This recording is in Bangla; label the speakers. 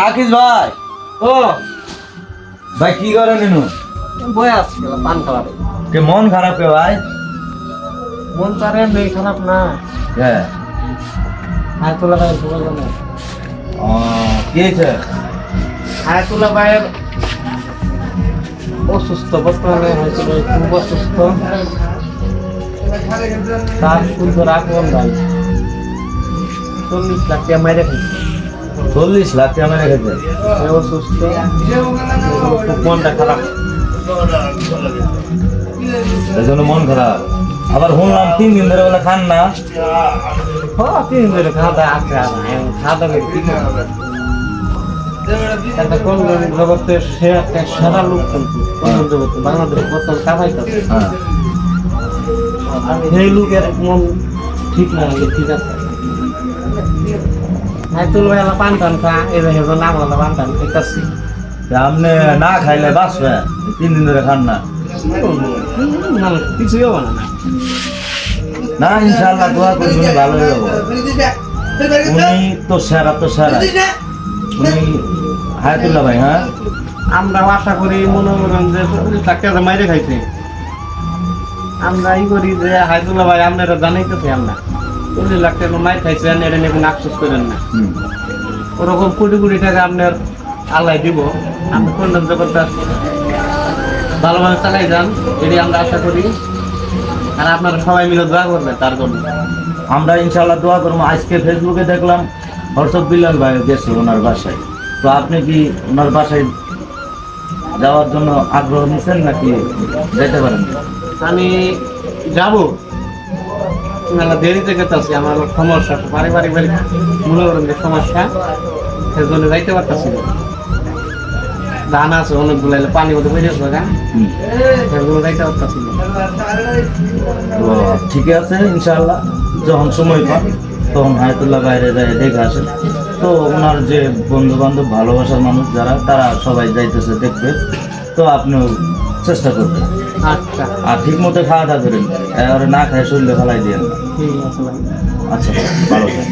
Speaker 1: আকিস ভাই,
Speaker 2: ও
Speaker 1: ভাই কি করেন এনু?
Speaker 2: বয়ে আসছি পান খাবার।
Speaker 1: কে মন খারাপ কে ভাই?
Speaker 2: মন তো আর এমনি খারাপ না,
Speaker 1: হ্যাঁ।
Speaker 2: আয়াতুল্লাহ ভাইয়ের খবর জানো?
Speaker 1: কি হয়েছে?
Speaker 2: আয়াতুল্লাহ ভাইয়ের অসুস্থ, বর্তমানে হয়েছিল খুব অসুস্থ। তার সুন্দর আগমন ভাই 40 লাখ টাকা মেরে খাইছে।
Speaker 1: 40 লাখ টাকা মেরে গেছে।
Speaker 2: সে অসুস্থ, খুব মনটা খারাপ।
Speaker 1: এই জন্য মন খারাপ। আবার শুনলাম 3 দিন ধরে বলে খান না।
Speaker 2: তিন ধরে খাওয়া দাওয়া আছে, খাওয়া দাওয়া কি করবে? একটা কোন জগতের সে একটা সেরা লোক কিন্তু কোন জগতে বাংলাদেশ প্রথম কামাইতেছে।
Speaker 1: হ্যাঁ।
Speaker 2: সেই লোকের মন ঠিক না হলে ঠিক আছে। আয়াতুল ভাই আলা পান টান খা, এই যে হেজন নাম আলা পান টান খাইতাছি।
Speaker 1: আপনি না খাইলে বাঁচবে। 3 দিন ধরে খান না।
Speaker 2: মানুষ কিছুই হবে না।
Speaker 1: না ইনশাআল্লাহ দোয়া করি উনি ভালো হয়ে যাবো। উনি তো সেরা তো সেরা। উনি হায়াতুল্লাহ ভাই, হ্যাঁ।
Speaker 2: আমরা আশা করি মনে করেন যে 40 লাখ টাকা মাইরে খাইছে। আমরা ই করি যে হায়াতুল্লাহ ভাই আপনারা জানাইতেছি আমরা 40 লাখ টাকা মাইর খাইছেন, এটা নিয়ে কোনো আফসোস করেন না। ওরকম কোটি কোটি টাকা আপনার আল্লাহ দিব, আপনি কোন জগৎটা ভালোভাবে চালাই যান, এটি আমরা আশা করি। আর আপনারা সবাই মিলে দোয়া করবেন তার জন্য।
Speaker 1: আমরা ইনশাআল্লাহ দোয়া করবো। আজকে ফেসবুকে দেখলাম হর্ষদ বিলাল ভাই গেছে ওনার বাসায়। তো আপনি কি ওনার বাসায় যাওয়ার জন্য আগ্রহ নিচ্ছেন নাকি যেতে পারেন?
Speaker 2: আমি যাব, মেলা দেরিতে গেতেছি, আমার সমস্যা পারিবারিক মনে করেন যে সমস্যা, সেজন্য যাইতে পারতেছি না। ধান আছে অনেকগুলো, পানি মধ্যে বেরিয়ে গা, সেগুলো যাইতে পারতেছি না।
Speaker 1: তো ঠিক আছে ইনশাআল্লাহ যখন সময় পান তখন হায়াতুল্লাহ বাইরে যায় দেখে আসেন। তো ওনার যে বন্ধু বান্ধব ভালোবাসার মানুষ যারা তারা সবাই যাইতেছে দেখবে। তো আপনিও চেষ্টা করবেন।
Speaker 2: আচ্ছা,
Speaker 1: আর ঠিক মতো খাওয়া দাওয়া করেন, এবারে না খায় শরীরে ফেলাই দিয়ে না।
Speaker 2: ঠিক আছে ভাই।
Speaker 1: আচ্ছা ভালো থাকবেন।